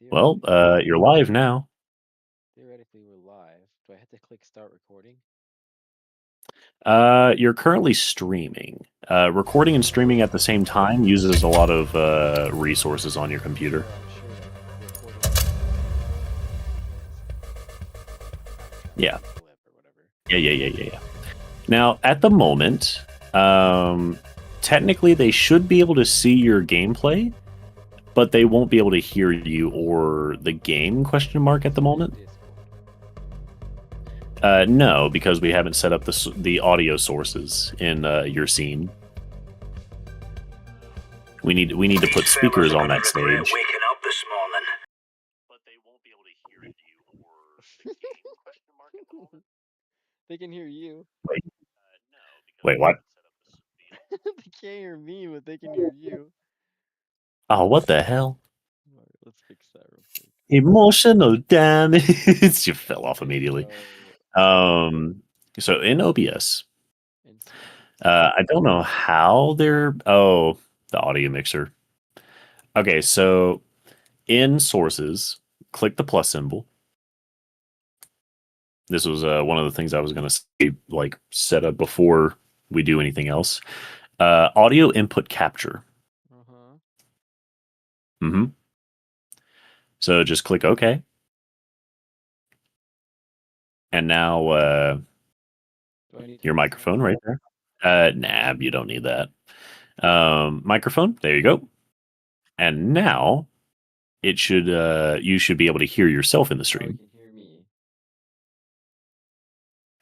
Well, Theoretically, you're live now. theoretically we're live. Do I have to click start recording? You're currently streaming. Recording and streaming at the same time uses a lot of resources on your computer. Oh, I'm sure that recording is backtrack Yeah. to the clip or whatever. Yeah. Now, at the moment, technically they should be able to see your gameplay, but they won't be able to hear you or the game ? At the moment. Discord. No, because we haven't set up the audio sources in your scene. We need to put speakers on that stage. Waking up this morning. But they won't be able to hear you or the game ? At the moment. They can hear you. Wait, no. Wait, what? They can't hear me, but they can hear you. Oh, what the hell? All right, let's fix that real quick. Emotional damage. You fell off immediately. So in OBS, I don't know how they're. Oh, the audio mixer. Okay, so in sources, click the plus symbol. This was one of the things I was going to say, like set up before we do anything else. Audio input capture. So just click OK. And now your microphone right there. Nah, you don't need that. Microphone, there you go. And now it should you should be able to hear yourself in the stream. Oh, you can hear me.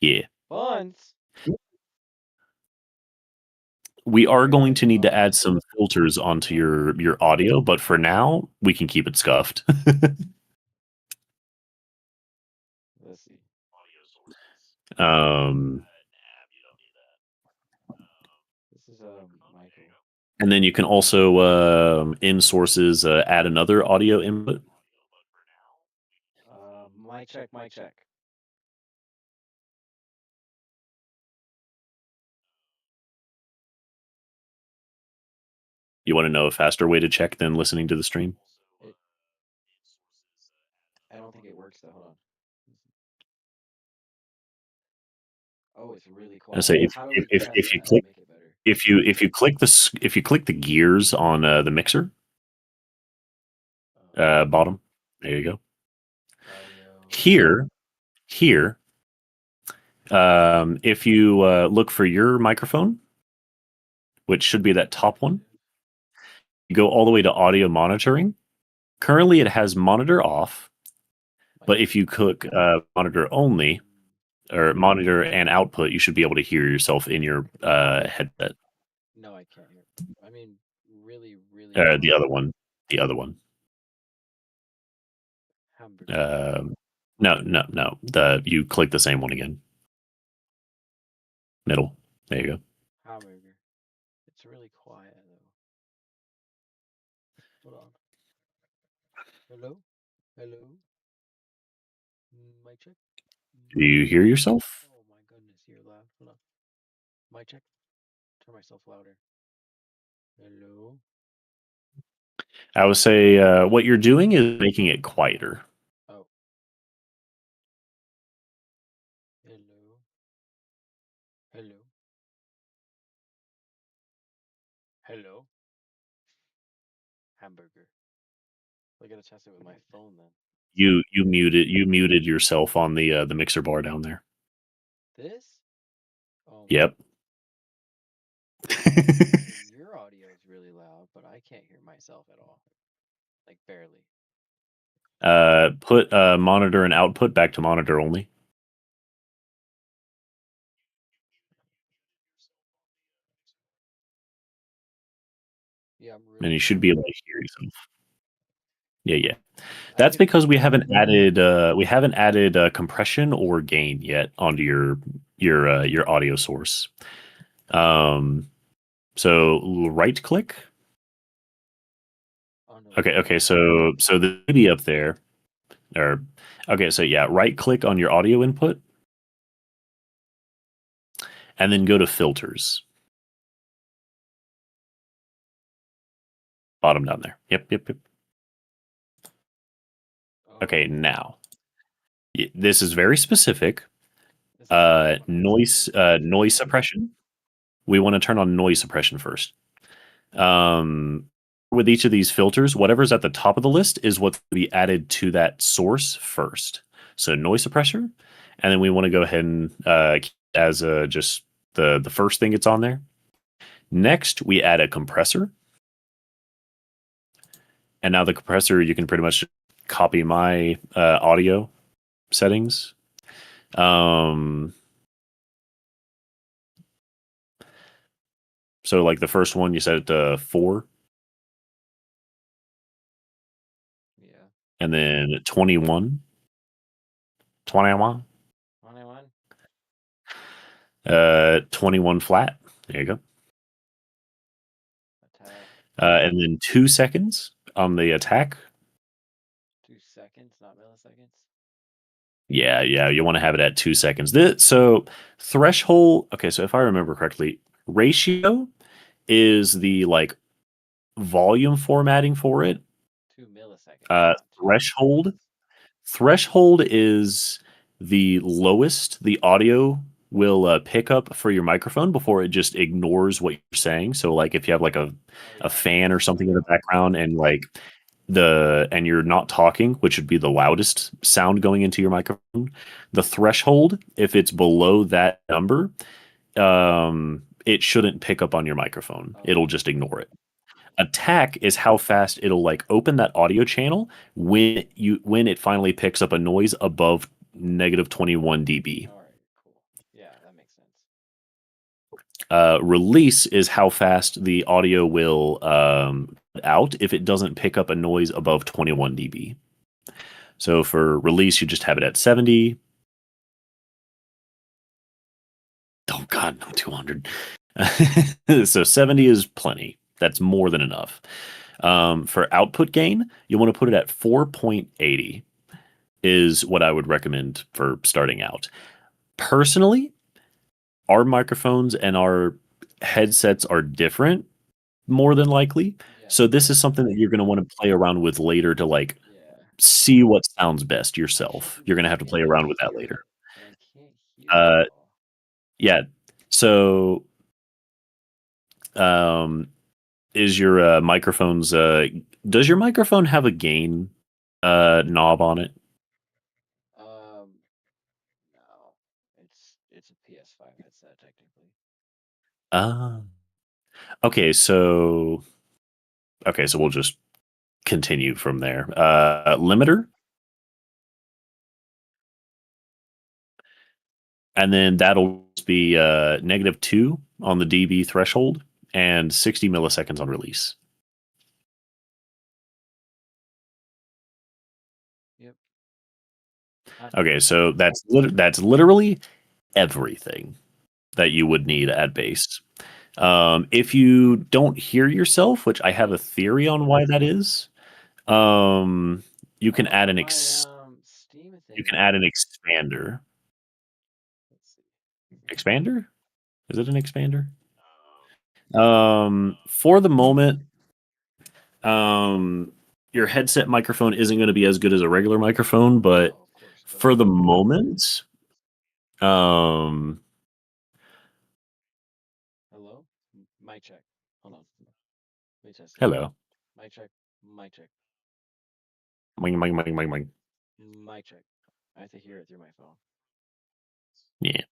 Yeah. Buns. We are going to need to add some filters onto your audio, but for now, we can keep it scuffed. Let's see. This is Michael. And then you can also in sources add another audio input. Mic check, mic check. You want to know a faster way to check than listening to the stream? I don't think it works though. Hold on. Oh, it's really quiet. I say if you click the gears on the mixer bottom, there you go. Here, if you look for your microphone, which should be that top one, you go all the way to audio monitoring. Currently, it has monitor off, but if you click monitor only or monitor and output, you should be able to hear yourself in your headset. No, I can't hear. I mean, really. The other one. No. You click the same one again. Middle. There you go. Hamburger. It's really quiet though. Hold on. Hello. Mic check. Do you hear yourself? Oh my goodness, you're loud. Hold on. Mic check. Turn myself louder. Hello. I would say what you're doing is making it quieter. Oh. Hello. Hamburger. I gotta test it with my phone then. You muted yourself on the mixer bar down there. This? Oh. Yep. Your audio is really loud, but I can't hear myself at all. Like barely. Put monitor and output back to monitor only. Yeah, and you should be able to hear yourself. Yeah. That's because we haven't added compression or gain yet onto your audio source. So right click. Okay. So the baby up there, so yeah, right click on your audio input, and then go to filters. Bottom down there. Yep. Okay, now this is very specific. This is fucking stupid. Noise suppression. We want to turn on noise suppression first. With each of these filters, whatever's at the top of the list is what's to be added to that source first. So noise suppressor, and then we want to go ahead and as just the first thing it's on there. Next, we add a compressor, and now the compressor you can pretty much copy my audio settings. So like the first one, you set it to 4. Yeah. And then 21. 21. 21. 21 flat. There you go. Attack. And then 2 seconds on the attack. 2 seconds, not milliseconds. Yeah, you want to have it at 2 seconds. So threshold. Okay, so if I remember correctly, ratio is the like volume formatting for it. 2 milliseconds. Threshold is the lowest the audio will pick up for your microphone before it just ignores what you're saying. So like if you have like a fan or something in the background and like and you're not talking, which would be the loudest sound going into your microphone, the threshold, if it's below that number, it shouldn't pick up on your microphone. It'll just ignore it. Attack is how fast it'll like open that audio channel when it finally picks up a noise above negative 21 dB. All right, cool. Yeah, that makes sense. Release is how fast the audio will out if it doesn't pick up a noise above 21 dB. So for release, you just have it at 70. Oh God, no 200. So 70 is plenty. That's more than enough. For output gain, you want to put it at 4.80 is what I would recommend for starting out. Personally, our microphones and our headsets are different, more than likely. Yeah. So this is something that you're going to want to play around with later to like see what sounds best yourself. You're going to have to play around with that later. I can't hear yeah. So is your microphone's does your microphone have a gain knob on it? No. It's a PS5 headset technically. Okay, so we'll just continue from there. Limiter. And then that'll be -2 on the dB threshold and 60 milliseconds on release. Yep. Okay, so that's literally everything that you would need at base. If you don't hear yourself, which I have a theory on why that is, you can add an you can add an expander. Let's see. Expander? Is it an expander? For the moment, your headset microphone isn't going to be as good as a regular microphone, but for the moment, hello? Mic check. Hold on. Let me test it. Hello. Mic check. Mic check. Mic. Mic check. I have to hear it through my phone. Yeah.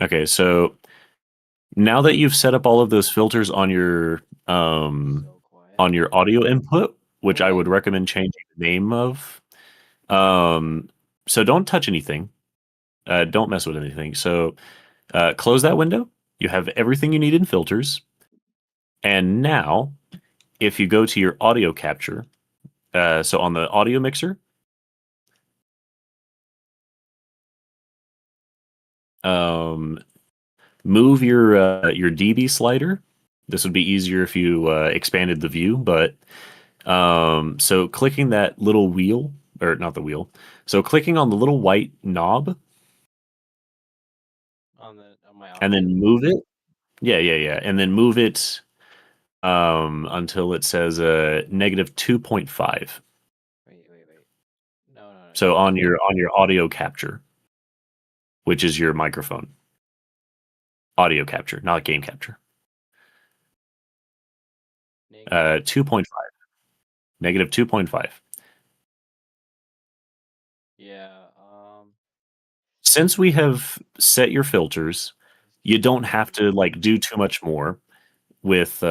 Okay, so now that you've set up all of those filters on your audio input, which I would recommend changing the name of. So don't touch anything. Don't mess with anything. So close that window. You have everything you need in filters. And now, if you go to your audio capture, so on the audio mixer, move your dB slider. This would be easier if you expanded the view, but so clicking that little wheel, or not the wheel, so clicking on the little white knob On my audio. and then move it. Yeah. And then move it until it says negative 2.5. Wait. No. So on your audio capture, which is your microphone. Audio capture, not game capture. Negative. 2.5. Negative 2.5. Yeah. Since we have set your filters, you don't have to like do too much more with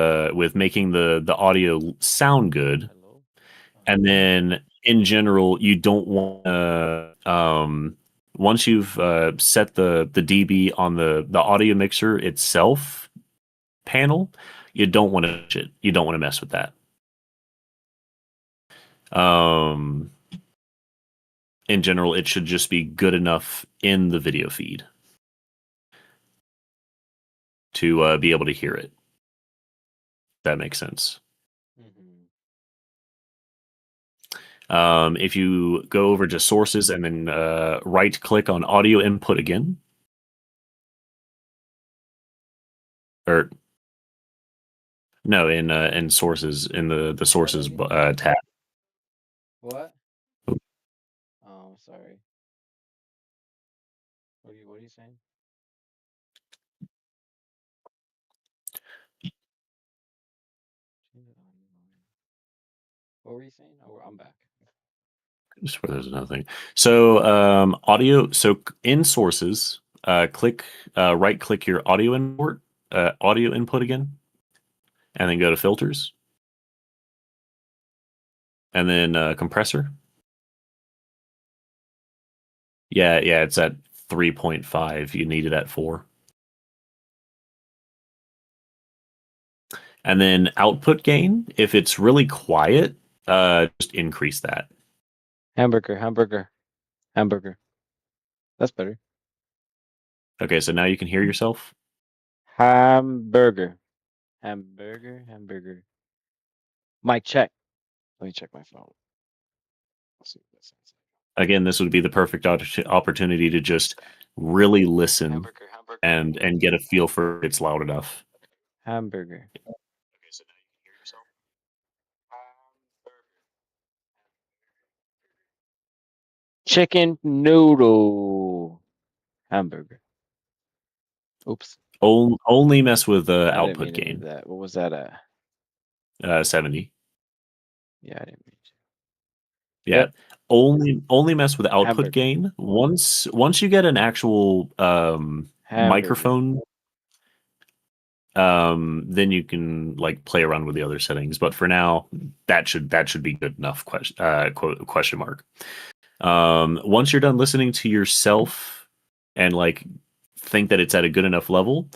making the audio sound good. Hello. And then in general, you don't want to once you've set the dB on the audio mixer itself panel, you don't want to mess with that. In general, it should just be good enough in the video feed to be able to hear it. That makes sense. If you go over to sources and then right click on audio input again, or no, in sources, in the sources tab. What? Oh, sorry. What are you saying? What were you saying? Oh, I'm back. Just where there's another thing. So audio. So in sources, click right click your audio input again, and then go to filters, and then compressor. Yeah, it's at 3.5. You need it at 4. And then output gain, if it's really quiet, just increase that. Hamburger. That's better. Okay, so now you can hear yourself. Hamburger. Mic check. Let me check my phone. Let's see what that sounds like. Again, this would be the perfect opportunity to just really listen Hamburger. and get a feel for if it's loud enough. Hamburger. Okay, so now you can hear yourself. Chicken noodle. Hamburger. Oops. Only mess with I didn't output mean to do gain. that. What was that at? 70. Yeah, I didn't mean to. Yeah. Yep. Only mess with output Hamburger. gain. Once you get an actual Hamburger. microphone, then you can like play around with the other settings. But for now, that should be good enough. Question mark. Once you're done listening to yourself and like think that it's at a good enough level,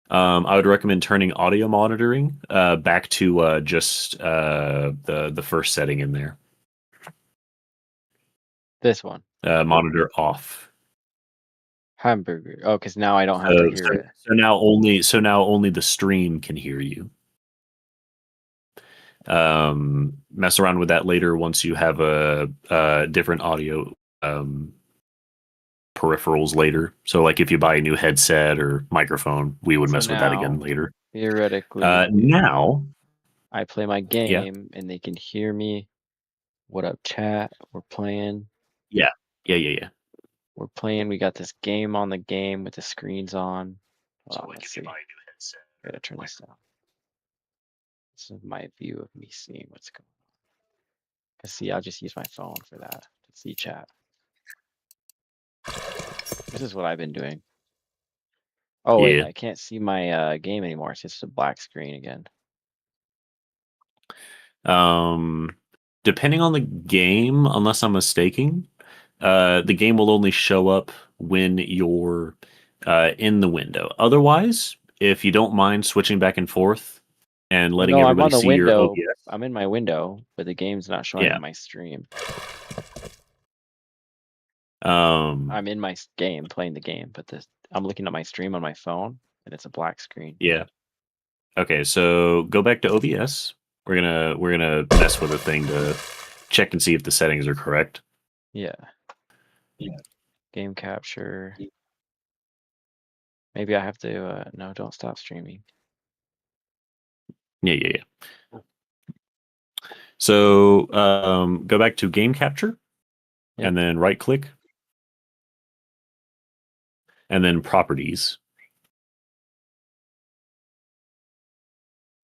I would recommend turning audio monitoring back to just the first setting in there. This one. Monitor off. Hamburger. Oh, because now I don't have to hear it. So now only the stream can hear you. Mess around with that later once you have a different audio peripherals later. So like if you buy a new headset or microphone, we would mess with that again later. Theoretically, now I play my game and they can hear me. What up, chat? We're playing. Yeah. We're playing. We got this game on the game with the screens on. So like if you buy a new headset, I gotta turn this down. This is my view of me seeing what's going on. Cause see, I'll just use my phone for that to see chat. This is what I've been doing. Oh wait, Yeah. I can't see my game anymore. It's just a black screen again. Depending on the game, unless I'm mistaken, the game will only show up when you're in the window. Otherwise, if you don't mind switching back and forth and letting No, I'm on everybody the see your window. OBS. I'm in my window, but the game's not showing Yeah. in my stream. Um, I'm in my game playing the game, but I'm looking at my stream on my phone and it's a black screen. yeah. Okay, so go back to OBS. We're gonna mess with a thing to check and see if the settings are correct. Yeah. Game capture. Maybe I have to no, don't stop streaming. Yeah. So go back to game capture, Yep. and then right click, and then properties,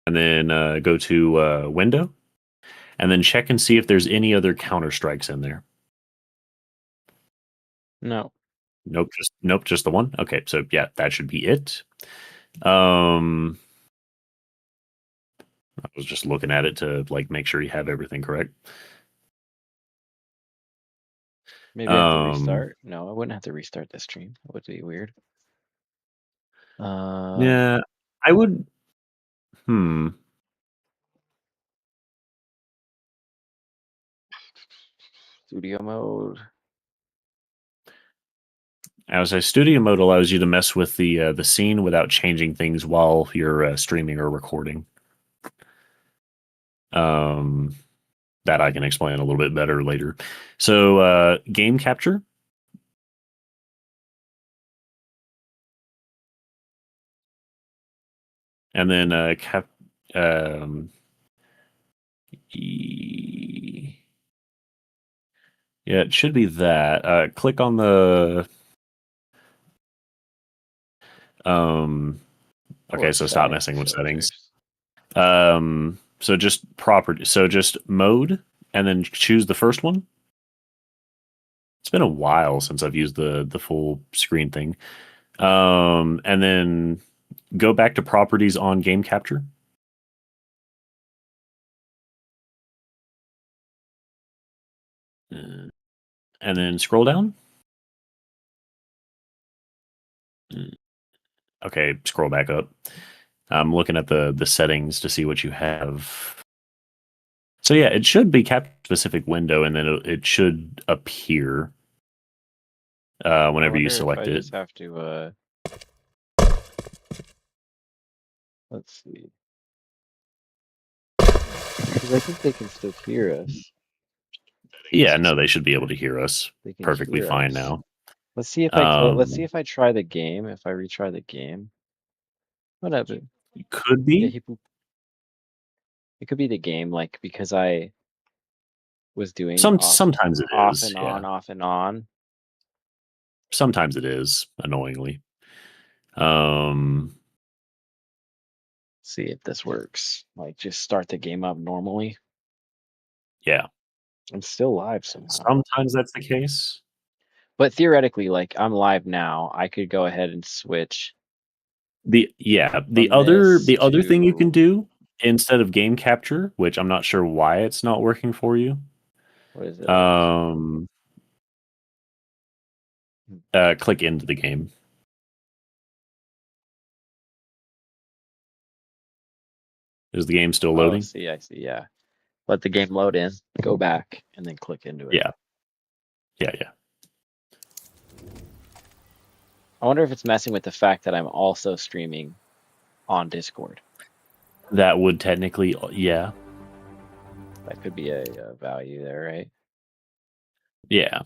and then go to window, and then check and see if there's any other counter strikes in there. No. Nope, just the one. Okay, so yeah, that should be it. I was just looking at it to like make sure you have everything correct. Maybe I have to restart. No, I wouldn't have to restart the stream. That would be weird. Yeah, I would. Studio mode. I would say studio mode allows you to mess with the scene without changing things while you're streaming or recording. That I can explain a little bit better later. So game capture. And then yeah, it should be that. Click on the okay, so stop messing with settings. So just property. So just mode, and then choose the first one. It's been a while since I've used the full screen thing. And then go back to properties on game capture. And then scroll down. Okay, scroll back up. I'm looking at the settings to see what you have. So yeah, it should be capture specific window, and then it should appear whenever you select it. I just have to. Let's see. Because I think they can still hear us. Yeah, no, they should be able to hear us perfectly fine now. Let's see if let's see if I try the game. If I retry the game, whatever. Could be. Yeah, it could be the game, like because I was doing sometimes it off is and yeah. on, off and on. Sometimes it is annoyingly. See if this works. Like just start the game up normally. Yeah. I'm still live somehow. Sometimes that's the case. But theoretically, like I'm live now, I could go ahead and switch. The other thing you can do instead of game capture, which I'm not sure why it's not working for you. What is it? Click into the game. Is the game still loading? I see. Yeah. Let the game load in, go back, and then click into it. Yeah. I wonder if it's messing with the fact that I'm also streaming on Discord. That would technically, yeah. That could be a value there, right? Yeah.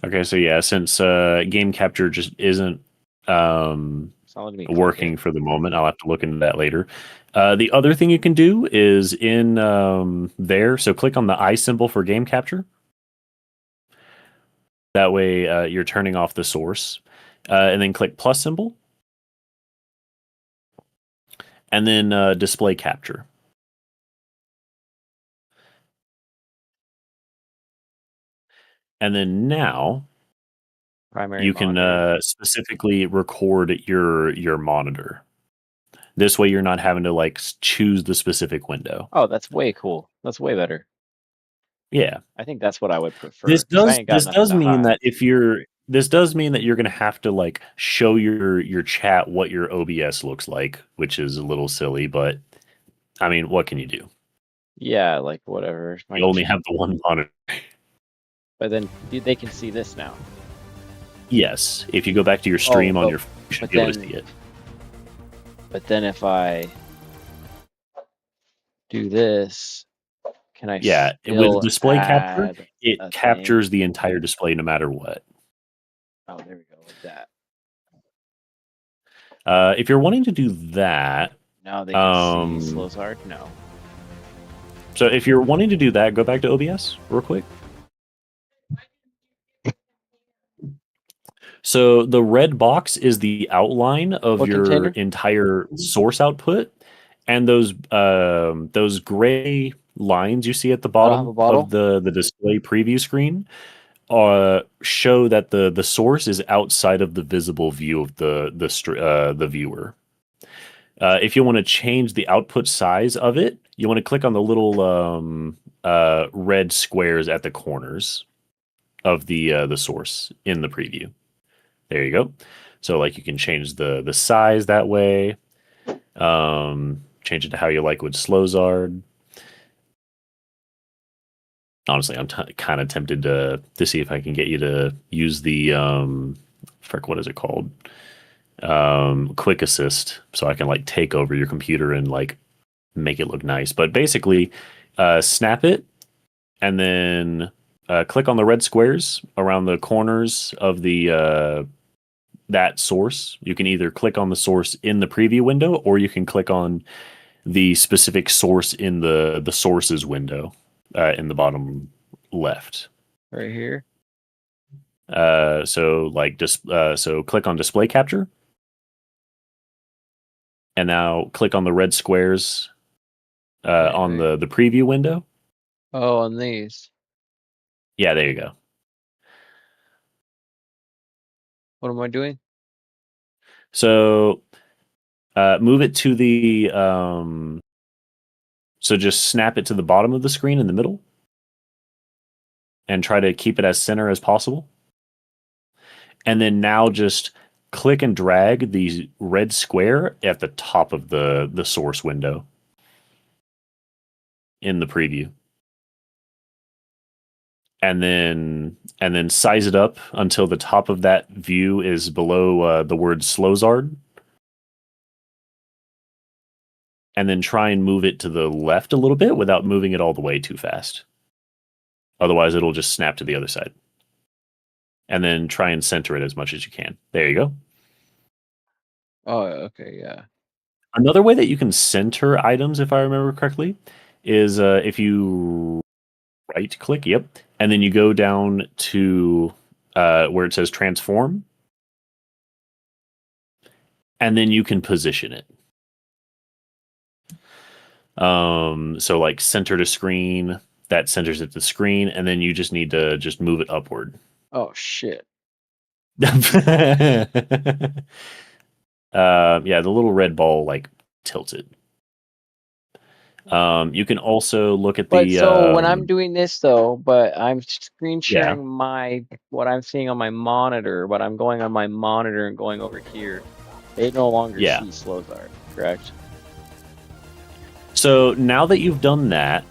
Okay, so yeah, since game capture just isn't working for the moment, I'll have to look into that later. The other thing you can do is in there, so click on the eye symbol for game capture. That way you're turning off the source. And then click plus symbol. And then display capture. And then now you can specifically record your monitor. This way you're not having to like choose the specific window. Oh, that's way cool. That's way better. Yeah. I think that's what I would prefer. This does mean that this does mean that you're going to have to like show your chat what your OBS looks like, which is a little silly, but I mean, what can you do? Yeah, like whatever. You only have the one monitor. But then they can see this now. Yes, if you go back to your stream on your, you should be able to see it. But then if I do this, can I? Yeah, with display capture, it captures the entire display no matter what. Oh, there we go, like that. If you're wanting to do that, Now they can see Slozard. No. so if you're wanting to do that, go back to OBS real quick. So the red box is the outline of What your container? entire source output, and those gray lines you see at the I don't have bottom a bottle. of the display preview screen show that the source is outside of the visible view of the viewer. If you want to change the output size of it, you want to click on the little red squares at the corners of the source in the preview. There you go. So like you can change the size that way. Change it to how you like with Slozard. Honestly, I'm kind of tempted to see if I can get you to use the what is it called? Quick Assist, so I can like take over your computer and like make it look nice. But basically, snap it and then click on the red squares around the corners of the that source. You can either click on the source in the preview window, or you can click on the specific source in the sources window in the bottom left. Right here. So click on display capture, and now click on the red squares on the preview window. Oh, on these. Yeah, there you go. What am I doing? So move it to the so just snap it to the bottom of the screen in the middle and try to keep it as center as possible. And then now just click and drag the red square at the top of the source window in the preview. And then size it up until the top of that view is below the word Slozard. And then try and move it to the left a little bit without moving it all the way too fast. Otherwise, it'll just snap to the other side. And then try and center it as much as you can. There you go. Oh, okay, yeah. Another way that you can center items, if I remember correctly, is if you right click, yep, and then you go down to where it says transform, and then you can position it. So like center to screen, that centers it to screen, and then you just need to just move it upward. Oh shit. Yeah, the little red ball like tilts it. You can also look at But so when I'm doing this though, but I'm screen sharing yeah. what I'm seeing on my monitor, but I'm going on my monitor and going over here. They no longer see Slozard, correct? So now that you've done that,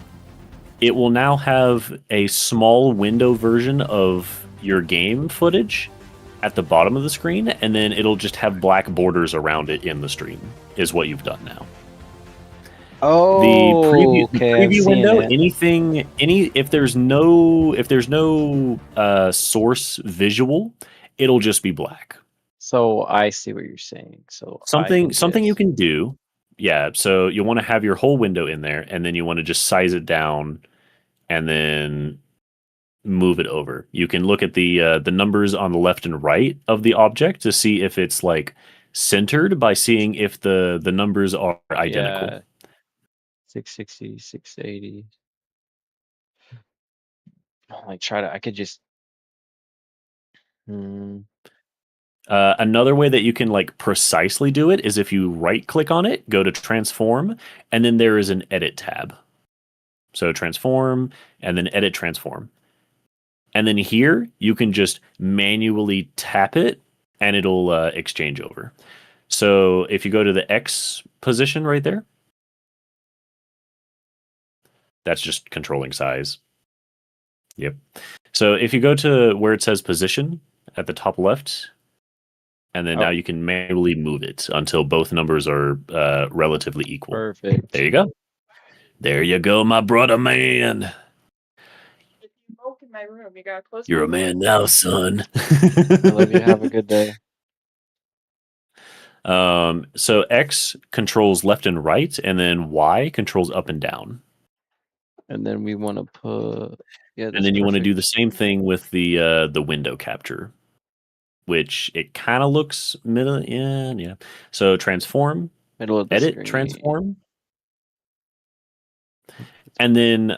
it will now have a small window version of your game footage at the bottom of the screen, and then it'll just have black borders around it in the stream, is what you've done now. Oh, the preview window, it. if there's no source visual, it'll just be black. So I see what you're saying. So something you can do. Yeah, so you want to have your whole window in there, and then you want to just size it down and then move it over. You can look at the numbers on the left and right of the object to see if it's like centered by seeing if the numbers are identical. Yeah. 660, 680. I could just. Another way that you can like precisely do it is if you right click on it, go to transform, and then there is an edit tab. So transform and then edit transform. And then here you can just manually tap it and it'll exchange over. So if you go to the X position right there, that's just controlling size. Yep. So if you go to where it says position at the top left, and then now you can manually move it until both numbers are relatively equal. Perfect. There you go. There you go, my brother man. If you broke in my room, you gotta close. You're a man now, son. I love you. Have a good day. So X controls left and right, and then Y controls up and down. And then we want to put And then you want to do the same thing with the window capture, which it kind of looks middle. Yeah. So transform, middle of the edit, screen. transform, and then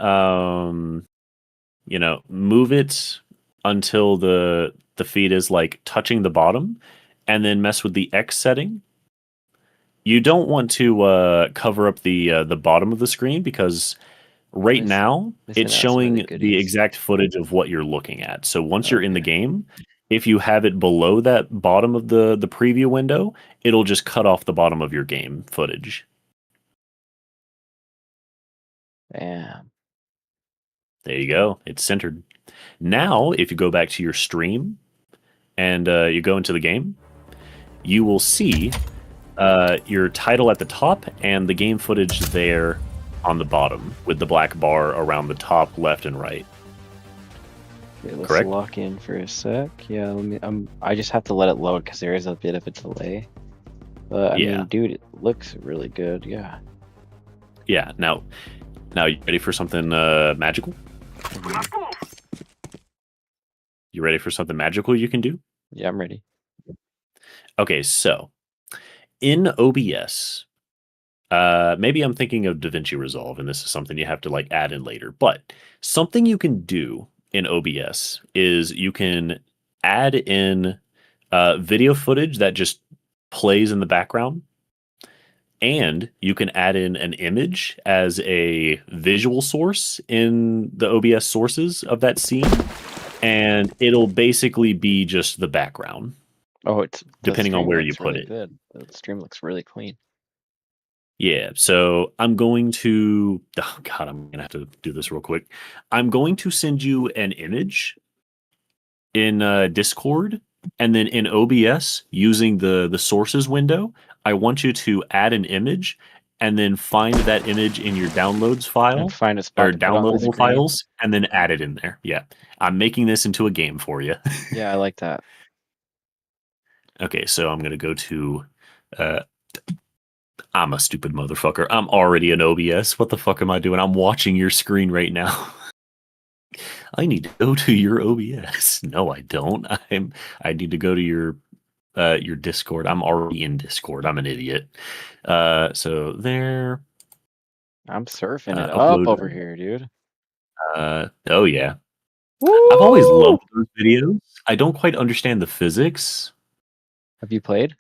move it until the feed is like touching the bottom, and then mess with the X setting. You don't want to cover up the bottom of the screen because right now it's showing the exact footage of what you're looking at. So once you're in the game, if you have it below that bottom of the preview window, it'll just cut off the bottom of your game footage. Damn. There you go. It's centered. Now, if you go back to your stream and you go into the game, you will see your title at the top and the game footage there on the bottom with the black bar around the top, left, and right. Okay, let's Correct? lock in for a sec. Yeah, I just have to let it load because there is a bit of a delay. But I mean, dude, it looks really good. Yeah. Yeah. Now you ready for something magical? You ready for something magical you can do? Yeah, I'm ready. Okay, so in OBS, maybe I'm thinking of DaVinci Resolve, and this is something you have to like add in later. But something you can do in OBS is you can add in video footage that just plays in the background, and you can add in an image as a visual source in the OBS sources of that scene, and it'll basically be just the background. Oh, depending on where you put really it. Good. The stream looks really clean. Yeah, so I'm going to. Oh God, I'm gonna have to do this real quick. I'm going to send you an image in Discord, and then in OBS using the sources window. I want you to add an image, and then find that image in your downloads file And find a spot or to put on the downloadable screen. files, and then add it in there. Yeah, I'm making this into a game for you. Yeah, I like that. Okay, so I'm gonna go to. I'm a stupid motherfucker. I'm already in OBS. What the fuck am I doing? I'm watching your screen right now. I need to go to your OBS. No, I don't. I need to go to your Discord. I'm already in Discord. I'm an idiot. So there. I'm surfing it upload. up over here, dude. Oh yeah. Woo! I've always loved those videos. I don't quite understand the physics. Have you played?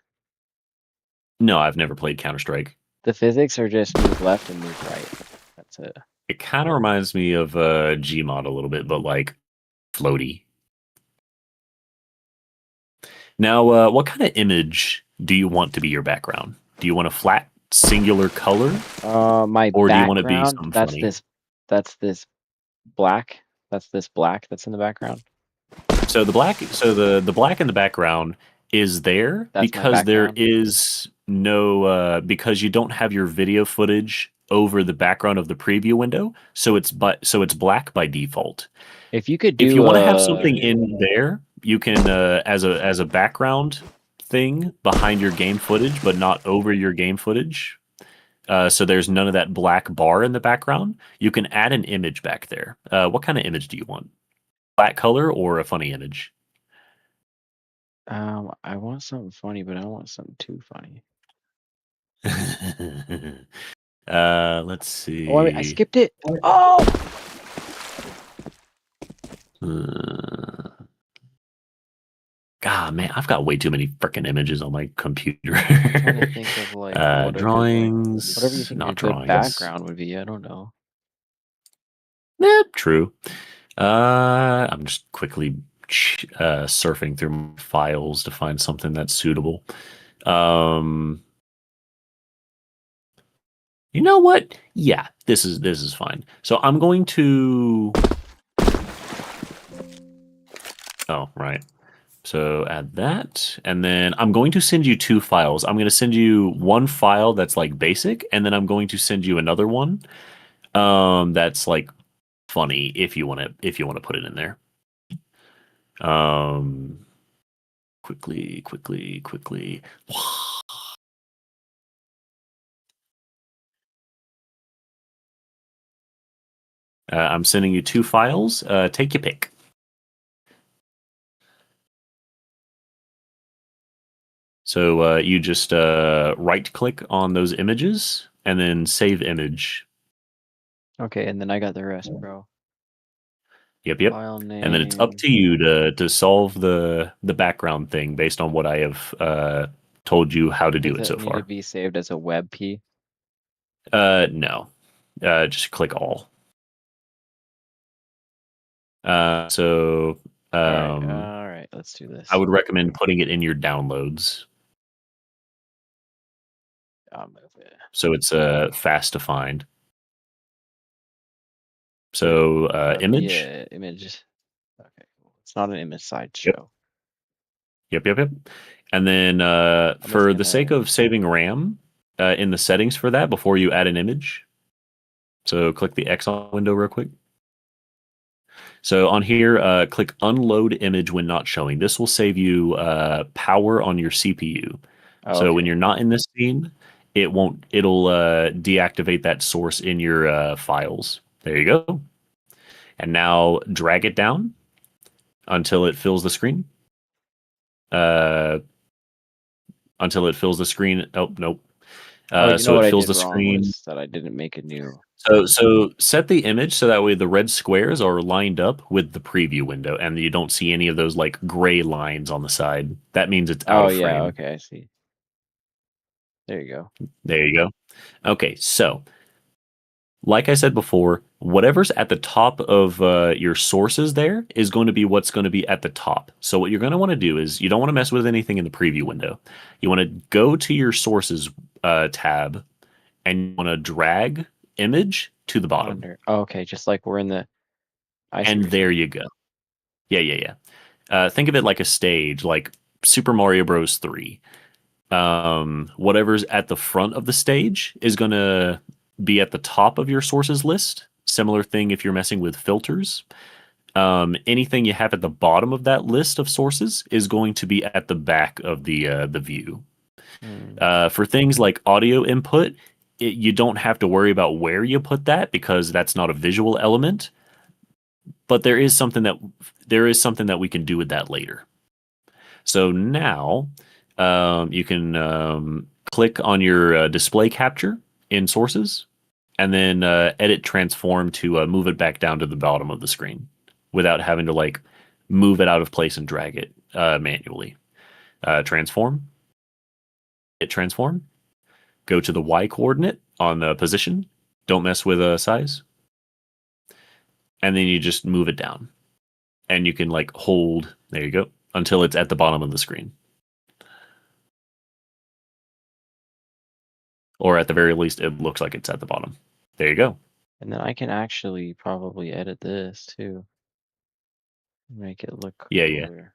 No, I've never played Counter-Strike. The physics are just move left and move right. That's it. It kind of reminds me of Gmod a little bit, but like floaty. Now, what kind of image do you want to be your background? Do you want a flat, singular color? My or background, do you want to be something that's funny? That's this black. That's this black that's in the background. So the black in the background is there because there is no because you don't have your video footage over the background of the preview window, so it's black by default. If you could do, if you want to have something in there, you can as a background thing behind your game footage, but not over your game footage. So there's none of that black bar in the background. You can add an image back there. What kind of image do you want? Flat color or a funny image? I want something funny, but I don't want something too funny. Let's see. Oh, I skipped it. Oh! God, man, I've got way too many freaking images on my computer. I'm trying to think of like drawings. Whatever you think not a drawings. good background would be. I don't know. True. I'm just quickly surfing through my files to find something that's suitable. You know what? Yeah, this is fine. So I'm going to. Oh, right. So add that, and then I'm going to send you two files. I'm going to send you one file that's like basic, and then I'm going to send you another one that's like funny if you want to put it in there. Quickly. I'm sending you 2 files. Take your pick. So you just right click on those images and then save image. Okay, and then I got the rest, bro. Yep, yep. File name. And then it's up to you to solve the background thing based on what I have told you how to do Does it so need to far. be saved as a WebP? No. Just click all. So All right, let's do this. I would recommend putting it in your downloads I'll move it. so it's fast to find. So image. Yeah, image. Okay, cool. It's not an image slideshow. Yep. And then for the sake of saving RAM, in the settings for that, before you add an image, so click the X on window real quick. So on here, click unload image when not showing. This will save you power on your CPU. So when you're not in this scene, it'll deactivate that source in your files. There you go. And now drag it down until it fills the screen. Until it fills the screen. Oh, nope. So it fills the screen. That I didn't make a new. So set the image so that way the red squares are lined up with the preview window, and you don't see any of those like gray lines on the side. That means it's out of frame. Yeah, okay, I see. There you go. There you go. Okay, so like I said before, whatever's at the top of your sources there is going to be what's going to be at the top. So what you're going to want to do is you don't want to mess with anything in the preview window. You want to go to your sources tab, and you want to drag image to the bottom. Okay, just like we're in the. And there you go. Yeah. Think of it like a stage, like Super Mario Bros. 3. Whatever's at the front of the stage is going to be at the top of your sources list. Similar thing if you're messing with filters. Anything you have at the bottom of that list of sources is going to be at the back of the view. For things like audio input, you don't have to worry about where you put that because that's not a visual element. But there is something that we can do with that later. So now you can click on your display capture in sources, and then edit transform to move it back down to the bottom of the screen without having to like move it out of place and drag it manually. Transform. Hit transform. Go to the Y coordinate on the position. Don't mess with size. And then you just move it down. And you can like hold, there you go, until it's at the bottom of the screen. Or at the very least, it looks like it's at the bottom. There you go. And then I can actually probably edit this too. Make it look cooler.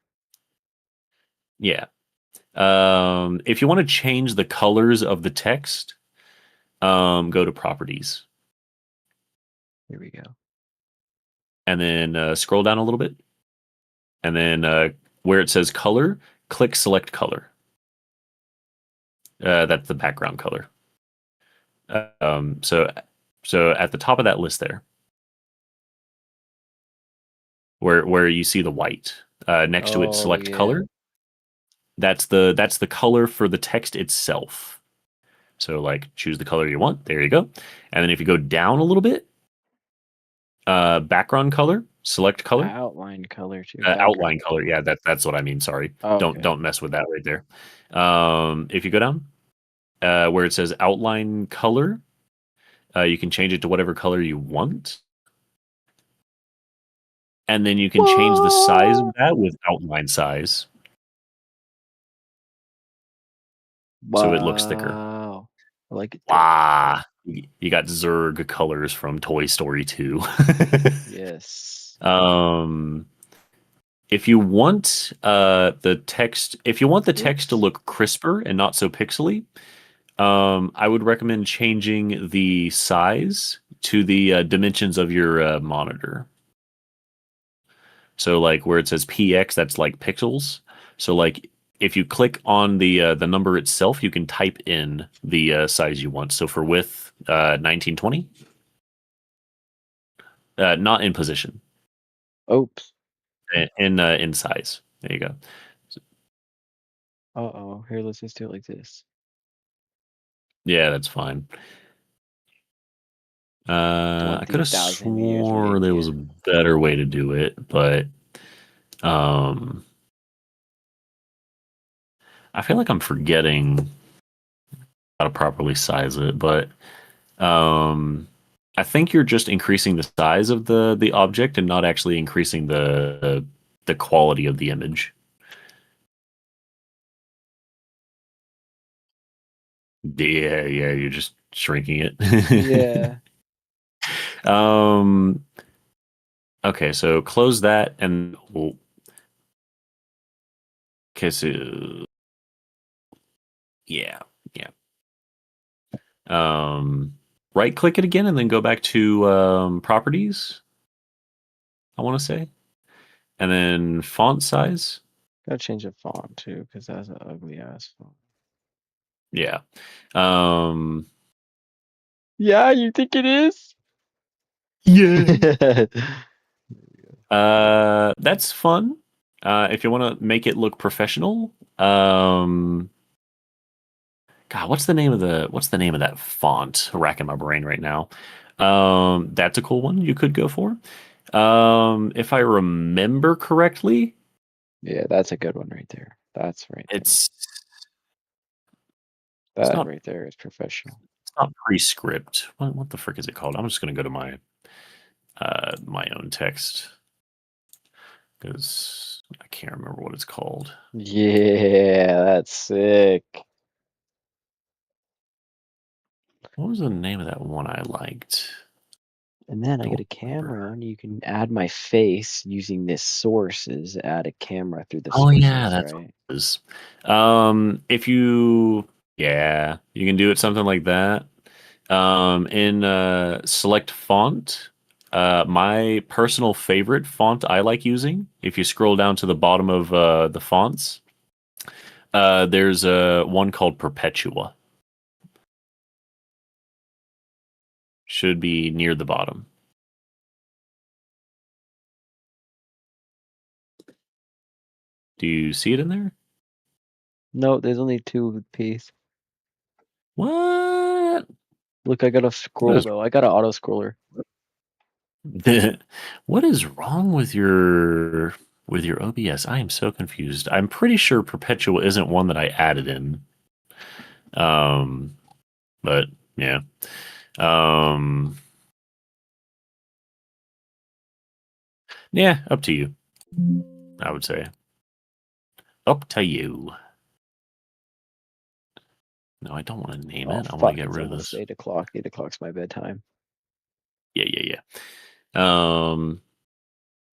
Yeah. If you want to change the colors of the text, go to properties. Here we go. And then scroll down a little bit. And then where it says color, click select color. That's the background color. So at the top of that list there, where you see the white next to it, select color. That's the color for the text itself. So like choose the color you want. There you go. And then if you go down a little bit, background color, select color. Outline color too. Outline color. Yeah, that's what I mean. Sorry. Don't mess with that right there. If you go down where it says outline color, you can change it to whatever color you want. And then you can change the size of that with outline size. Wow. So it looks thicker. I like it. You got Zurg colors from Toy Story 2. Yes. If you want the text to look crisper and not so pixely, I would recommend changing the size to the dimensions of your monitor. So like where it says PX, that's like pixels. So like if you click on the number itself, you can type in the size you want. So for width, 1920. Not in position. Oops. In size. There you go. Uh-oh. Here, let's just do it like this. Yeah, that's fine. I could have 20,000 views, what do swore you there was a better way to do it, but I feel like I'm forgetting how to properly size it, but I think you're just increasing the size of the object and not actually increasing the quality of the image. Yeah, you're just shrinking it. Yeah. Okay, so close that and okay, so yeah. Right click it again and then go back to properties. I want to say, and then font size. Gotta change the font too, because that's an ugly ass font. Yeah. Yeah, you think it is? Yeah. That's fun. If you want to make it look professional, God, what's the name of that font? Racking my brain right now. That's a cool one you could go for. If I remember correctly, Yeah, that's a good one right there. That's right. it's That not- right there is professional. not Prescript. What the frick is it called? I'm just gonna go to my my own text because I can't remember what it's called. Yeah, that's sick. What was the name of that one I liked? And then I get a Don't remember. camera, and you can add my face using this sources. Add a camera through the Oh sources, yeah, that's right? what it is. If you can do it something like that. In select font, my personal favorite font I like using, if you scroll down to the bottom of the fonts, there's one called Perpetua. Should be near the bottom. Do you see it in there? No, there's only two piece. What? Look, I got a scroll is- though. I got an auto scroller. What is wrong with your OBS? I am so confused. I'm pretty sure Perpetua isn't one that I added in. But yeah. Yeah, up to you. I would say. Up to you. No, I don't want to name Oh it. I fuck! want to get It's rid of almost this. 8 o'clock. 8 o'clock's my bedtime. Yeah. But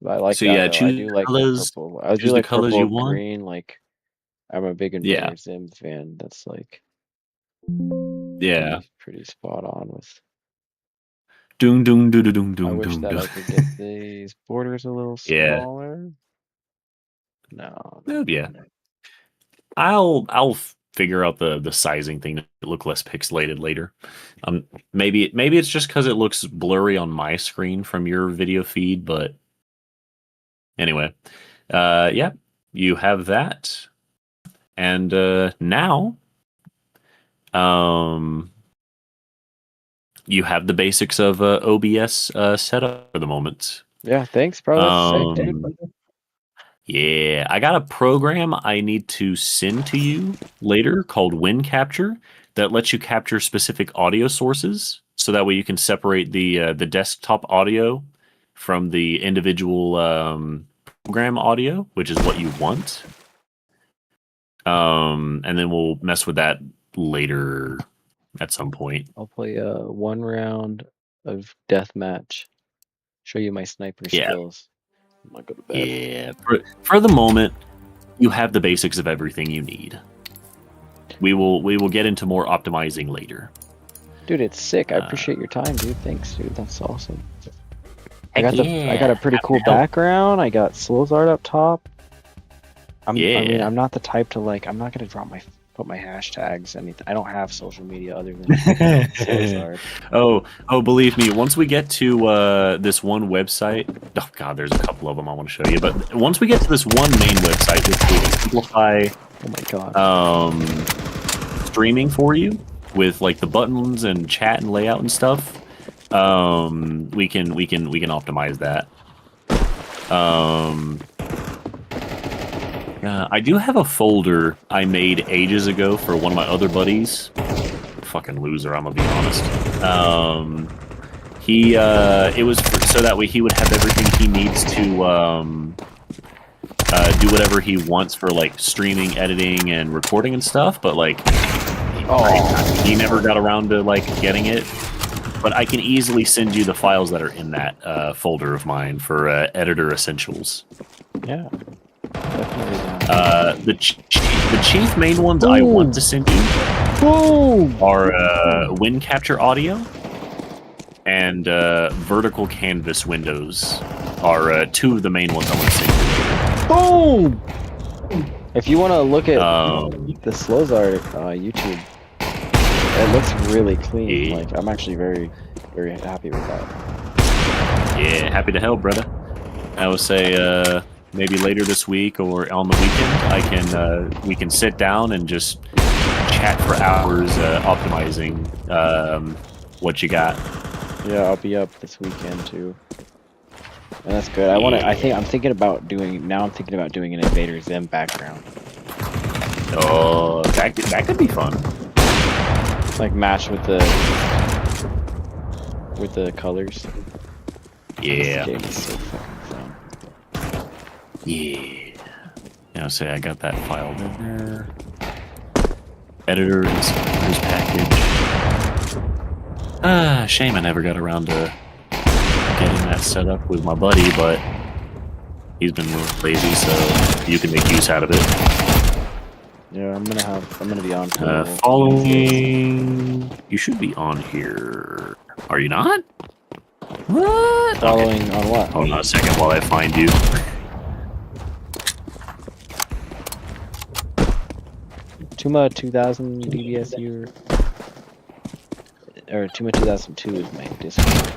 I like So that yeah, though. I choose do like the colors. purple. I do Choose the like colors purple, you want. green. Like I'm a big Yeah. Inverter Zim fan. That's like Yeah. pretty spot on with. Doom doom doom doom I doom wish doom that doom. I could get these borders a little Yeah. smaller. No. Yeah. I'll figure out the sizing thing to look less pixelated later. Maybe it's just because it looks blurry on my screen from your video feed, but anyway, yeah, you have that, and now, you have the basics of OBS setup for the moment. Yeah, thanks, bro. That's sick, dude. Yeah, I got a program I need to send to you later called WinCapture that lets you capture specific audio sources, so that way you can separate the desktop audio from the individual program audio, which is what you want. And then we'll mess with that later at some point. I'll play one round of deathmatch. Show you my sniper skills. I'm gonna go to bed. Yeah, for the moment, you have the basics of everything you need. We will get into more optimizing later. Dude, it's sick. I appreciate your time, dude. Thanks, dude. That's awesome. I got a pretty cool background. I got Slow's art up top. I mean, I'm not the type to like. I'm not gonna drop my put my hashtags. Anything. I don't have social media other than Slozard. Oh, believe me, once we get to this one website, oh god, there's a couple of them I want to show you, but once we get to this one main website, which will simplify Oh my god. streaming for you with like the buttons and chat and layout and stuff, we can optimize that. I do have a folder I made ages ago for one of my other buddies. Fucking loser, I'm gonna be honest. It was so that way he would have everything he needs to do whatever he wants for like streaming, editing, and recording and stuff. But like, he never got around to like getting it. But I can easily send you the files that are in that folder of mine for editor essentials. Yeah. Definitely down. The chief main ones I want to send you are wind capture audio and vertical canvas windows are two of the main ones I want to send you. Boom! If you want to look at the Slozard YouTube, it looks really clean. Yeah. Like I'm actually very, very happy with that. Yeah, happy to help, brother. I would say maybe later this week or on the weekend, we can sit down and just chat for hours, optimizing what you got. Yeah, I'll be up this weekend too. And that's good. I'm thinking about doing an Invader Zim background. Oh, that could be fun. Like match with the colors. Yeah. This game is so fucking fun. Yeah. I'll say I got that file there. Editor and speakers package. Shame I never got around to getting that set up with my buddy, but he's been real lazy, so you can make use out of it. Yeah, I'm gonna be on. Following. You should be on here. Are you not? What? Following on what? Hold on a second while I find you. Tuma 2000 DBSU or Tuma 2002 is my Discord.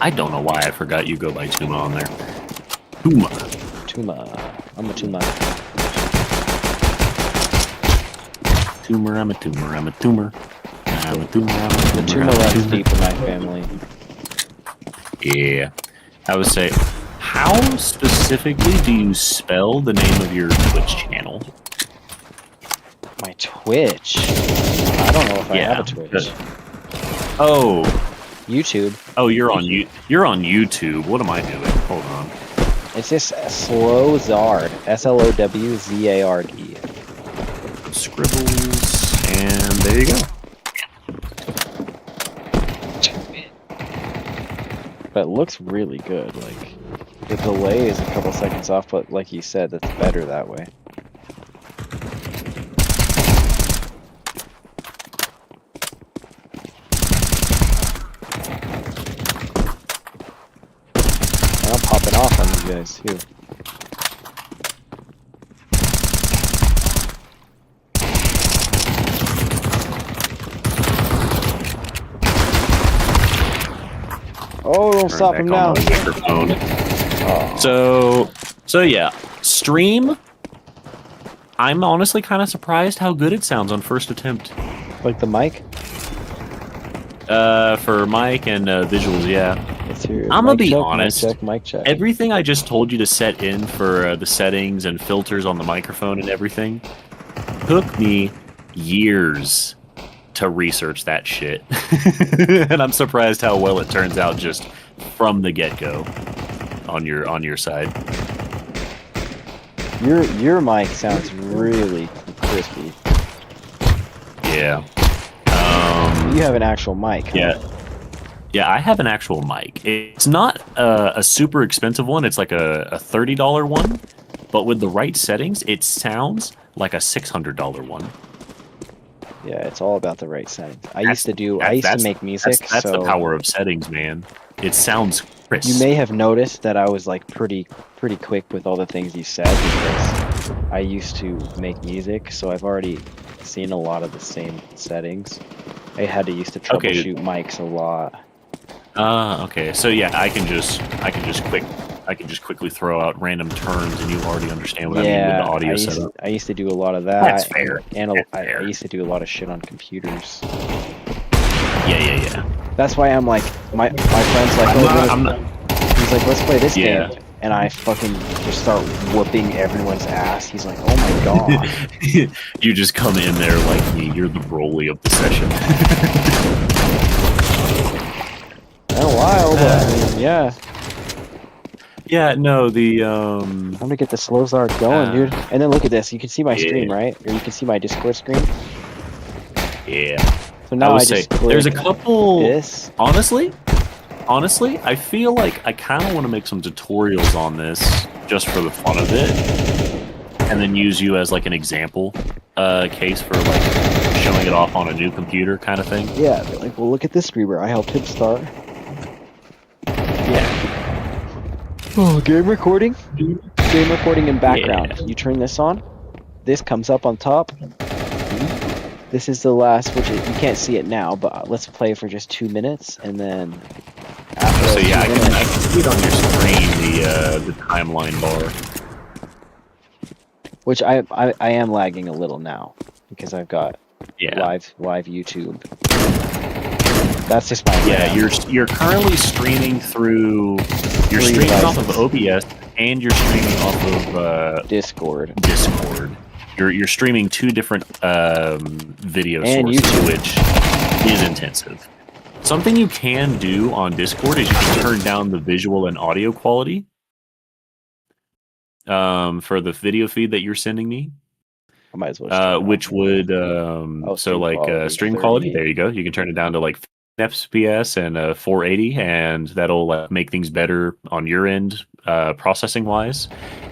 I don't know why I forgot you go by Tuma on there. Tuma. Tuma. I'm a Tuma. Tumor, I'm a tumor, I'm a tumor. I'm a tumor, I'm a The tumor. Tuma I'm a runs tumor. deep in my family. Yeah. I would say, how specifically do you spell the name of your Twitch channel? My Twitch. I don't know if I have a Twitch. Oh, YouTube. you're on YouTube. What am I doing? Hold on. It's just Slowzard. Slowzard. Scribbles, and there you go. But it looks really good. Like the delay is a couple seconds off, but like you said, that's better that way. And I'm popping off on you guys too. Oh, don't Turn stop back him on now. the microphone. Oh. So yeah, stream. I'm honestly kind of surprised how good it sounds on first attempt. Like the mic? For mic and visuals, yeah. Let's hear it. I'ma Mic be check, honest. Mic check, mic check. Everything I just told you to set in for the settings and filters on the microphone and everything took me years to research that shit. And I'm surprised how well it turns out just from the get-go on your side. Your mic sounds really crispy. Yeah. You have an actual mic. Huh? Yeah, I have an actual mic. It's not a super expensive one. It's like a $30 one, but with the right settings, it sounds like a $600 one. Yeah, it's all about the right settings. I used to make music. That's so the power of settings, man. It sounds crisp. you may have noticed that I was like pretty quick with all the things you said because I used to make music, so I've already seen a lot of the same settings. I had to used to Okay. troubleshoot mics a lot. Okay. So yeah, I can just quickly throw out random terms, and you already understand what I mean with the audio setup. I used to do a lot of that. That's fair. And That's I fair. used to do a lot of shit on computers. Yeah. That's why I'm like, my friend's like, I'm not. he's like, let's play this Yeah. game. And I fucking just start whooping everyone's ass. He's like, oh my god. You just come in there like me. You're the Broly of the session. Been a while, but I mean, yeah. Yeah. No. The I'm gonna get the slow start going, dude. And then look at this. You can see my stream, Yeah. right? Or you can see my Discord screen. Yeah. So now I would say just click there's a couple. this. Honestly, I feel like I kind of want to make some tutorials on this just for the fun of it, and then use you as like an example case for like showing it off on a new computer kind of thing. Yeah, they're like, well, look at this streamer. I helped him start. Yeah. Oh, game recording. Game recording in background. You turn this on. This comes up on top. This is the last, which you can't see it now, but let's play for just 2 minutes, and then after So those yeah, 2 I minutes, can see it on your screen the timeline bar. which I am lagging a little now because I've got Yeah. live YouTube. That's just my Yeah, RAM. you're currently streaming through. You're 3 streaming off of devices. OBS and you're streaming off of Discord. Discord. You're streaming 2 different video And sources, YouTube. which is intensive. Something you can do on Discord is you can turn down the visual and audio quality for the video feed that you're sending me. I might as well. just turn it on. Which would Oh, so stream like quality, stream quality. 30. There you go. You can turn it down to like FPS and 480, and that'll make things better on your end, processing wise.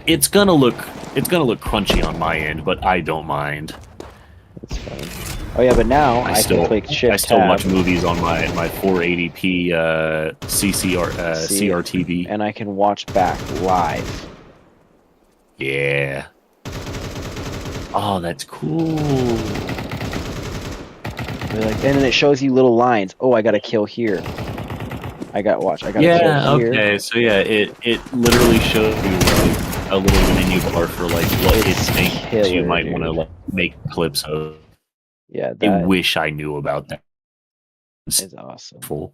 It's gonna look crunchy on my end, but I don't mind. That's fine. Oh yeah, but now I still- can click Shift I still Tab, watch movies on my 480p See? CRTV. and I can watch back live. Yeah. Oh, that's cool. They're like, and then it shows you little lines. Oh, I gotta kill here. I gotta Yeah. kill here. Okay. So yeah, it literally shows you like a little menu bar for like what it It's thinks you killer, might want to dude. like make clips of. Yeah, I that wish I knew about that. is awesome. Full.